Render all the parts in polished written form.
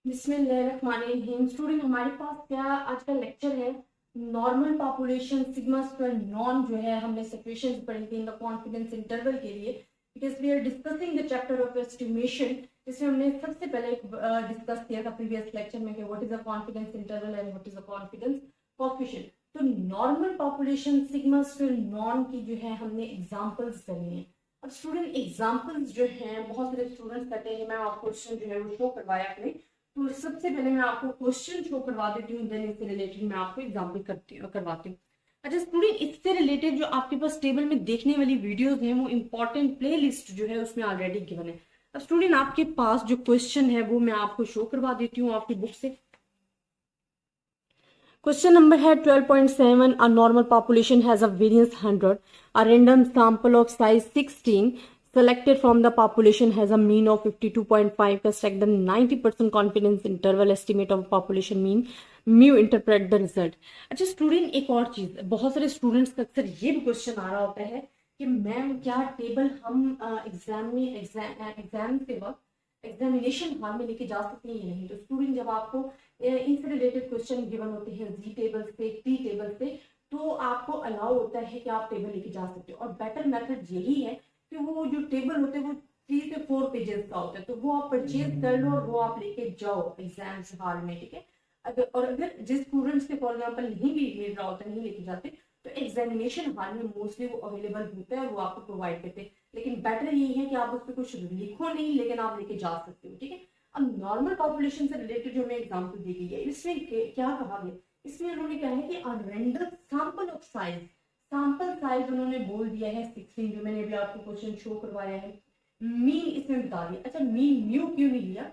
बिस्मिल्लाहिर्रहमानिर्रहीम। स्टूडेंट, हमारे पास क्या आज का लेक्चर है normal population sigma square non जो है हमने सिचुएशंस पढ़ी थी इन द कॉन्फिडेंस इंटरवल के लिए, because we are discussing the chapter of estimation. इसमें हमने सबसे पहले डिस्कस किया था प्रीवियस लेक्चर में कि what is a confidence interval and what is a confidence coefficient. तो normal population sigma square known की जो है हमने एग्जांपल्स करनी है। अब स्टूडेंट एग्जांपल्स जो हैं बहुत सारे स्टूडेंट्स कहते हैं मैं आपको क्वेश्चन जो है वो शो करवाया करें, तो सबसे पहले मैं आपको क्वेश्चन शो करवा देती हूँ, देन इससे रिलेटेड मैं आपको एग्जाम्पल करवाती हूँ। अच्छा स्टूडेंट, इससे रिलेटेड जो आपके पास टेबल में देखने वाली वीडियोस हैं वो इंपॉर्टेंट प्लेलिस्ट जो है उसमें ऑलरेडी गिवन है। अब स्टूडेंट आपके पास जो क्वेश्चन है वो मैं आपको शो करवा देती हूँ आपकी बुक से। क्वेश्चन नंबर है 12.7। A normal population has a variance 100, a random sample of size 16 selected from the population has a mean of 52.5. Construct the 90% confidence interval estimate of population mean mu, interpret the result। अच्छा student, एक और चीज, बहुत सारे students का अक्सर ये भी क्वेश्चन आ रहा होता है कि मैम क्या टेबल हम एग्जाम के वक्त एग्जामिनेशन हॉल में लेके जा सकते हैं या नहीं। तो स्टूडेंट, जब आपको इनसे रिलेटेड क्वेश्चन गिवन होते हैं जी टेबल से टी टेबल से, तो आपको अलाउ होता है कि आप टेबल लेके जा सकते हो। और बेटर मेथड यही है कि वो जो टेबल होते हैं वो 3 से 4 पेजेस का होता है, तो वो आप परचेज कर लो और वो आप लेके जाओ एग्जाम हॉल में, ठीक है। अगर जिस स्टूडेंट्स के फॉर एग्जाम्पल नहीं भी मिल रहा होता, नहीं लेके जाते, तो एग्जामिनेशन हॉल में मोस्टली वो अवेलेबल होता है और वो आपको प्रोवाइड करते हैं। लेकिन बेटर यही है कि आप उस पर कुछ लिखो नहीं, लेकिन आप लेके जा सकते हो, ठीक है। अब नॉर्मल पॉपुलेशन से रिलेटेड जो हमें एग्जाम्पल दी गई है, इसमें क्या कहा गया, इसमें उन्होंने कहा है कि random sample of size, sample size उन्होंने बोल दिया है 16, जो मैंने अभी आपको क्वेश्चन शो करवाया है। मीन इसमें बता दिया। अच्छा मीन म्यू क्यों नहीं लिया,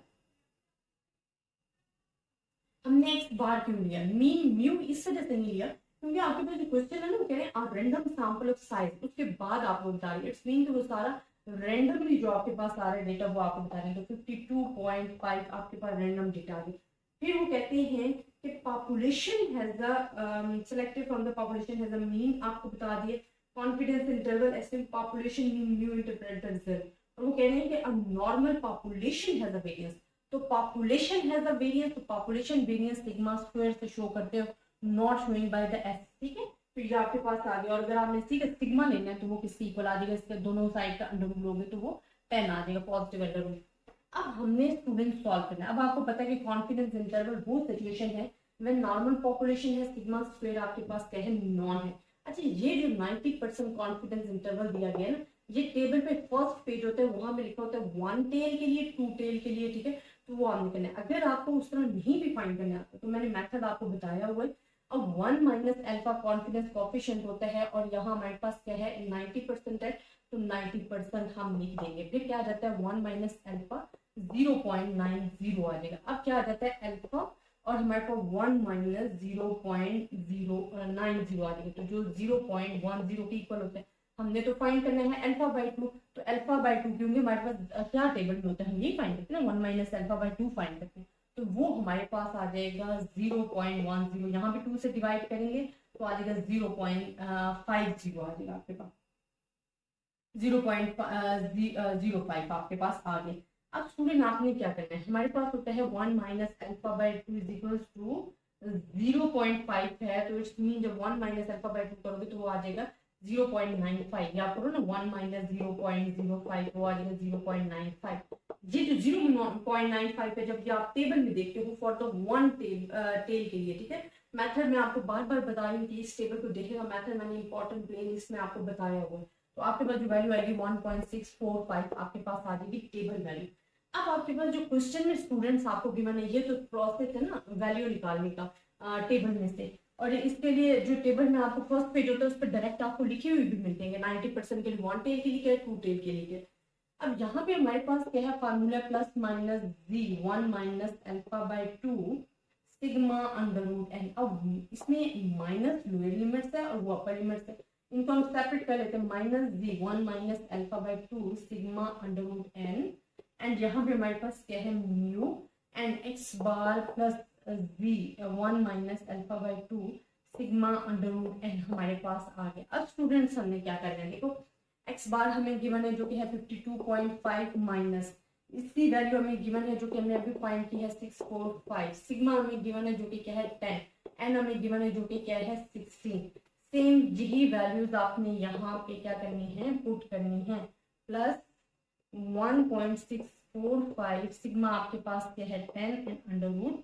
हमने एक्स बार क्यों लिया, मीन म्यू इस वजह से नहीं लिया क्योंकि आपके पास जो क्वेश्चन है ना वो कह रहे हैं रैंडम सैंपल ऑफ साइज, उसके बाद आपको बता रही है इट्स मीन कि वो सारा रैंडमली जो आपके पास आ रहा है डेटा वो आपको बता रहे हैं। तो 52.5 आपके पास रैंडम डेटा आ गई। फिर वो कहते हैं कि population has a selected from the population has a mean, आपको बता दिए confidence interval estimate population mean mu interpret the result. और वो कह रहे हैं कि a normal population has a variance, तो पॉपुलेशन हैज अ वेरिएंस, तो पॉपुलेशन वेरिएंस सिग्मा स्क्वायर से शो करते हो, not showing by the S, ठीक है। तो ये आपके पास आ गया। और अगर आपने सी का सिग्मा लेना है तो वो किसके इक्वल आ जाएगा, इसके दोनों साइड का अंडर रूट लोगे तो वो 10 आ जाएगा, पॉजिटिव अंडर रूट। अब हमने स्टूडेंट सॉल्व करना है। अब आपको पता है कि कॉन्फिडेंस इंटरवल वो सिचुएशन है व्हेन नॉर्मल पॉपुलेशन है, सिग्मा स्क्वायर आपके पास क्या है, नॉन है। अच्छा ये जो 90% कॉन्फिडेंस इंटरवल दिया गया है ना, ये टेबल पे फर्स्ट पेज होता है, वहां पे लिखा होता है 1 टेल के लिए 2 टेल के लिए, ठीक है। तो वो आपने करना है। अगर आपको उस तरह नहीं भी फाइंड करना आता तो मैंने मेथड आपको बताया हुआ है। अब 1 माइनस अल्फा कॉन्फिडेंस कोएफिशिएंट होता है और यहाँ हमारे पास क्या है 90% है, तो 90% हम लिख देंगे। फिर क्या आ जाता है 1 माइनस अल्फा 0.90 आ जाएगा। अब क्या आ जाता है अल्फा और हमारे पास 1 माइनस 0.090 आ जाएगा, तो जो 0.10 के इक्वल होता है। हमने तो फाइंड करना है अल्फा बाई 2, तो अल्फा बाई 2 क्योंकि हमारे पास क्या टेबल में होता है हम यही फाइंड करते हैं ना, 1 माइनस अल्फा बाई 2 फाइंड करते हैं। तो वो हमारे पास आ जाएगा 0.10, यहाँ पे 2 से डिवाइड करेंगे तो आ जाएगा 0.50 आ जाएगा आपके पास, 0.05 आपके पास आ गए। अब स्टूडेंट आपने क्या करना है, हमारे पास होता है 1 minus alpha by 2 is equal to 0.5 है, तो इट्स मीन जब 1 माइनस अल्फा बाई 2 करोगे तो वो आ जाएगा 0.95। या करो ना 1 माइनस 0.05, वो आ जाएगा 0.95। ये जो 0.95 है जब ये आप टेबल में देखते हो फॉर द वन टेल के लिए, ठीक है। मेथड मैं आपको बार बार बता रही हूँ कि इस टेबल को देखेगा, मेथड मैंने इंपॉर्टेंट प्ले लिस्ट में आपको बताया हुआ है। तो आपके पास जो वैल्यू आएगी 1.645 आपके पास आ जाएगी टेबल वैल्यू। अब आपके पास जो क्वेश्चन में स्टूडेंट्स आपको गिवन है, ये तो प्रोसेस है ना वैल्यू निकालने का टेबल में से। और इसके लिए जो टेबल में आपको फर्स्ट पेज होता है उस पर डायरेक्ट आपको लिखी हुई भी मिलते हैं 90% के लिए 1 टेल के लिए 2 टेल के लिए। अब यहाँ पे हमारे पास क्या है formula plus minus Z 1 minus alpha by 2 sigma under root N. अब इसमें माइनस लोअर लिमिट्स है और वो अपर लिमिट्स है, इनको हम सेपरेट कर लेते हैं। Minus Z 1 minus alpha by 2 sigma under root N, and यहाँ पे हमारे पास क्या है mu and X bar plus Z 1 minus alpha by 2 sigma under root N हमारे पास आ गया। अब स्टूडेंट्स हमने क्या करना है, देखो एक्स बार हमें गिवन है जो कि है 52.5 माइनस इसकी वैल्यू हमें गिवन है जो कि हमने अभी फाइंड की है 645, सिग्मा हमें गिवन है जो कि क्या है 10, एन हमें गिवन है जो कि क्या है 16। सेम यही वैल्यूज आपने यहाँ पे क्या करनी है, पुट करनी है, प्लस 1.645, सिग्मा आपके पास क्या है 10 एंड अंडर रूट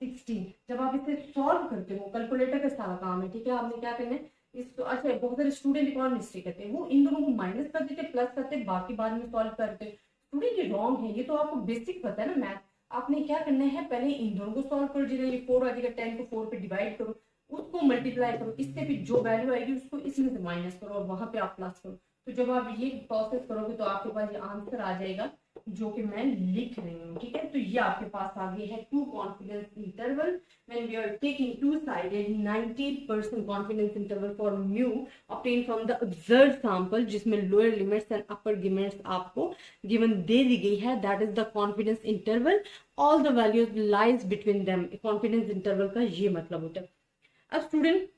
16। जब आप इसे सॉल्व करते हो, कैलकुलेटर का सारा काम है, ठीक है, आपने क्या करना है इसको, अच्छा बहुत सारे स्टूडेंट एक और मिस्टेक करते हैं, वो इन दोनों को माइनस कर देते प्लस करते बाकी बाद में सॉल्व करते। स्टूडेंट ये रॉन्ग है, ये तो आपको बेसिक पता है ना मैथ। आपने क्या करना है, पहले इन दोनों को सॉल्व करो, जिधर ये 4 आ जाएगा 10 को 4 पे डिवाइड करो, उसको मल्टीप्लाई करो, इससे फिर जो वैल्यू आएगी उसको इसमें से माइनस करो और वहां पे आप प्लस करो। तो जब आप ये प्रोसेस करोगे तो आपके पास ये आंसर आ जाएगा जो कि मैं लिख रही हूँ, ठीक है। तो ये आपके पास आ गया है to confidence interval when we are taking two sided 90% confidence interval for mu obtained from the observed sample, जिसमें lower limits and upper limits आपको गिवन दे दी गई है, that is the confidence interval, all the values lies between them. Confidence interval का ये मतलब होता है। अब स्टूडेंट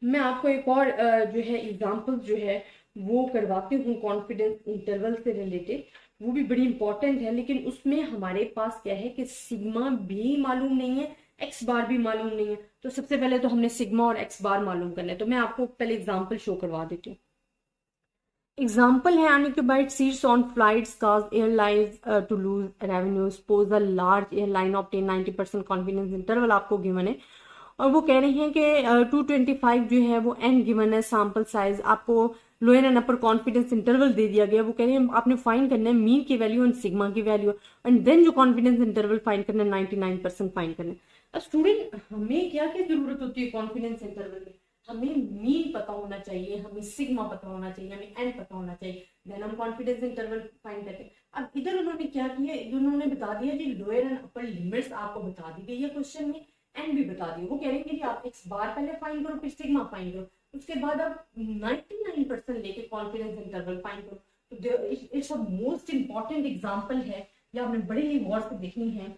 मैं आपको एक और जो है एग्जांपल जो है वो करवाती हूँ कॉन्फिडेंस इंटरवल से रिलेटेड, वो भी बड़ी इंपॉर्टेंट है, लेकिन उसमें हमारे पास क्या है कि सिग्मा भी मालूम नहीं है, एक्स बार भी मालूम नहीं है। तो सबसे पहले तो हमने सिग्मा और एक्स बार मालूम करना है, तो मैं आपको पहले एग्जाम्पल शो करवा देती हूँ। एग्जाम्पल है unoccupied seats on flights cause airlines to lose revenue, suppose a large airline obtain 90% confidence interval आपको गिवन है, और वो कह रहे हैं कि 225 जो है वो एन गिवन है, सैंपल साइज आपको lower and upper confidence interval दे दिया गया। वो कह रहे हैं आपने फाइंड करना है मीन की वैल्यू एंड सिग्मा की वैल्यू, एंड देन जो कॉन्फिडेंस इंटरवल फाइंड करना है 99% फाइंड करना है। अब स्टूडेंट हमें क्या क्या जरूरत होती है कॉन्फिडेंस इंटरवल में, हमें मीन पता होना चाहिए, हमें सिग्मा पता होना चाहिए, हमें एन पता होना चाहिए, देन हम कॉन्फिडेंस इंटरवल फाइंड करते हैं। अब इधर उन्होंने क्या किया, उन्होंने बता दिया कि लोअर एंड अपर लिमिट्स आपको बता दी गई है क्वेश्चन में, एन भी बता दिया। वो कह रहे हैं कि आप एक्स बार पहले फाइंड करो फिर सिग्मा फाइंड करो, उसके बाद आप 99% लेके कॉन्फिडेंस इंटरवल फाइंड करो। तो it's a most important example है, ये आपने बड़े ही गौर से देखनी है,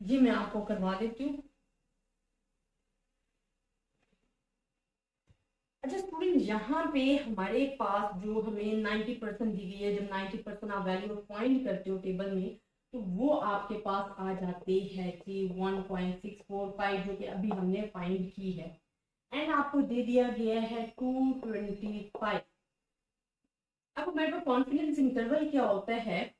ये मैं आपको करवा देती हूँ। अच्छा स्टूडेंट यहाँ पे हमारे पास जो हमें 90% दी गई है, जब 90% आप वैल्यू फाइंड करते हो टेबल में, तो वो आपके पास आ जाती है कि 1.645 जो कि अभी हमने फाइंड की है, एंड आपको दे दिया गया है 225। अब मेरे पास कॉन्फिडेंस इंटरवल क्या होता है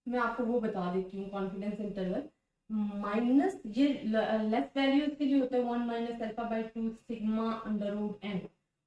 मैं आपको वो बता देती हूँ। कॉन्फिडेंस इंटरवल माइनस ये लेस वैल्यूज के लिए होता है 1 minus alpha by 2 sigma under root N,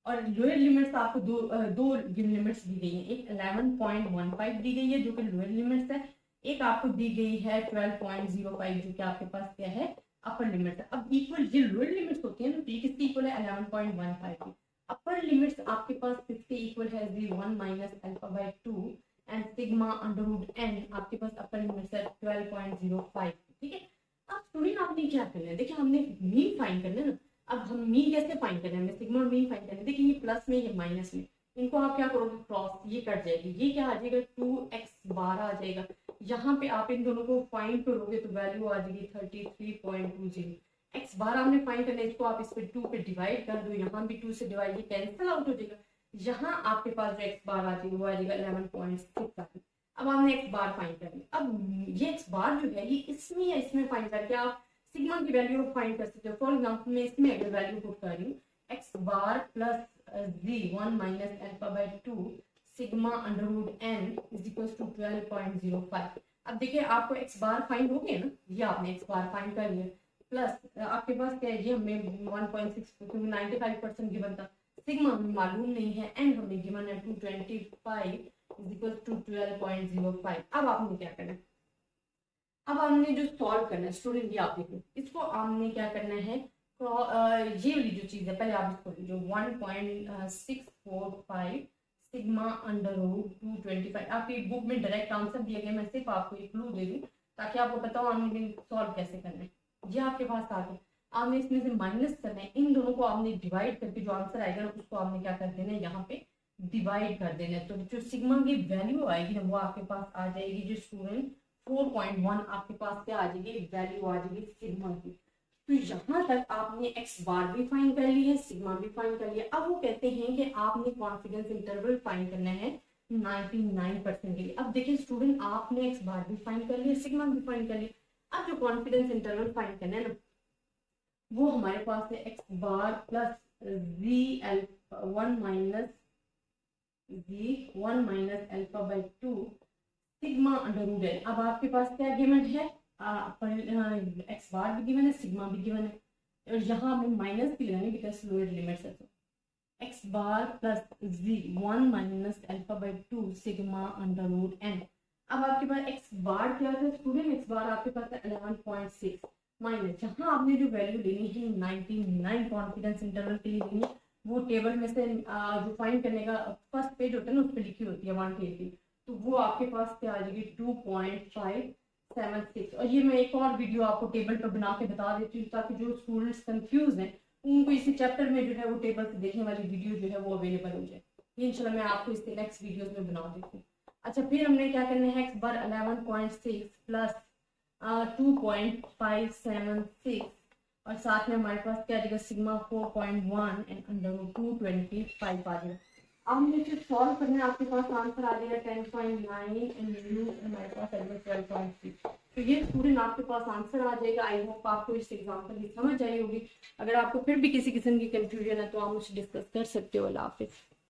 और लोअर लिमिट्स आपको दो लिमिट्स दी गई है, एक 11.15 दी गई है जो कि लोअर लिमिट्स है, एक आपको दी गई है 12.05 जो कि आपके पास क्या है अपर लिमिट है। अब इक्वल ये लोअर लिमिट्स होती है ना, तो ये किसकी इक्वल है 11.15 की, अपर लिमिट्स आपके पास किसके इक्वल है 1 minus alpha by 2 and sigma under root N आपके पास अपर लिमिट्स है 12.05, ठीक है। अब स्टूडेंट आपने क्या करना है, देखिए हमने मीन फाइंड करना है ना, अब हम मीन कैसे फाइंड करें, हमें सिग्मा और मीन फाइंड करना है। देखिए ये प्लस में ये माइनस में, इनको आप क्या करोगे क्रॉस, ये कट जाएगी, ये क्या आ जाएगा 2x बार आ जाएगा, यहाँ पे आप इन दोनों को फाइंड करोगे तो वैल्यू आ जाएगी 33.20। एक्स बार आपने फाइंड करना है, इसको आप इस पे 2 पे डिवाइड कर दो, यहाँ भी 2 से डिवाइड, ये कैंसिल आउट हो जाएगा, यहाँ आपके पास जो एक्स बार आ जाएगी वो आ जाएगा 11.6। अब आपने एक्स बार फाइंड कर लिया, अब ये एक्स बार जो है ये इसमें या इसमें फाइंड करके आप सिग्मा की वैल्यू फाइंड कर सकते हो। फॉर एग्जाम्पल मैं इसमें अगर वैल्यू पुट कर रही हूँ X bar plus Z 1 minus alpha by 2 sigma under root N is equal to 12.05। अब देखिए आपको एक्स बार फाइंड हो गया ना, ये आपने एक्स बार फाइंड कर लिया, प्लस आपके पास क्या है ये हमें 1.6 क्योंकि 95% गिवन था, सिग्मा हमें मालूम नहीं है, एन हमें गिवन है 225 इज इक्वल टू 12.05। अब आपने क्या करना है, अब हमने जो सॉल्व करना है स्टूडेंट, ये आप देखो इसको हमने क्या करना है, ये वाली जो चीज है पहले आप इसको लीजिए 1.645 सिग्मा अंडर रूट 225। आपकी बुक में डायरेक्ट आंसर दिया गया, मैं सिर्फ आपको एक क्लू दे दूं ताकि आपको पता हो हमने सॉल्व कैसे करना है। ये आपके पास आ गया, आपने इसमें से माइनस करना है, इन दोनों को आपने डिवाइड करके जो आंसर आएगा ना उसको आपने क्या कर देना है यहाँ पे डिवाइड कर देना है, तो जो सिग्मा की वैल्यू आएगी ना वो आपके पास आ जाएगी जो स्टूडेंट 4.1 आपके पास क्या आ जाएगी वैल्यू आ जाएगी सिग्मा की। तो यहाँ तक आपने एक्स बार भी फाइंड कर ली है, सिग्मा भी फाइंड कर लिया। अब वो कहते हैं कि आपने कॉन्फिडेंस इंटरवल फाइंड करना है 99% के लिए। अब देखिए स्टूडेंट, आपने एक्स बार भी फाइंड कर लिया, सिग्मा भी फाइंड कर लिया। अब जो कॉन्फिडेंस इंटरवल फाइंड करना है ना, वो हमारे पास है X bar plus Z alpha 1 minus Z 1 minus alpha by 2 sigma under root N. अब आपके पास क्या गिवन है, एक्स बार भी गिवन है, सिग्मा भी गिवन है, और यहाँ हमें माइनस भी लगानी बिकॉज लोअर लिमिट्स है। तो X bar plus Z 1 minus alpha by 2 sigma under root N. अब आपके पास एक्स बार क्या है स्टूडेंट, एक्स बार आपके पास है 11.6 माइनस, जहाँ आपने जो वैल्यू लेनी है 99 कॉन्फिडेंस इंटरवल के लिए लेनी है, वो टेबल में से जो फाइंड करने का फर्स्ट पेज होता है ना, उस पर लिखी होती है 180, तो वो आपके पास क्या आ जाएगी 2.576। और ये मैं एक और वीडियो आपको टेबल पर बना के बता देती हूँ, ताकि जो स्टूडेंट्स कंफ्यूज हैं उनको इसी चैप्टर में जो है वो टेबल से देखने वाली वीडियो जो है वो अवेलेबल हो जाए। ये इंशाल्लाह मैं आपको इसके नेक्स्ट वीडियोस में बना देती हूँ। अच्छा, फिर हमने क्या करना है, एक्स बार 11.6 प्लस 2.576, और साथ में हमारे पास क्या आ जाएगा सिग्मा 4.1 एंड अंडर रूट 225 आ जाएगा। अब हमने फिर सॉल्व करना है, आपके पास आंसर आ जाएगा 10.9 एंड यू हमारे पास आएगा 12.3। तो ये स्टूडेंट आपके पास आंसर आ जाएगा। आई होप आपको इस एग्जाम्पल की समझ आई होगी। अगर आपको फिर भी किसी किस्म की कंफ्यूजन है तो आप मुझसे डिस्कस कर सकते हो। अल्लाह हाफिज़।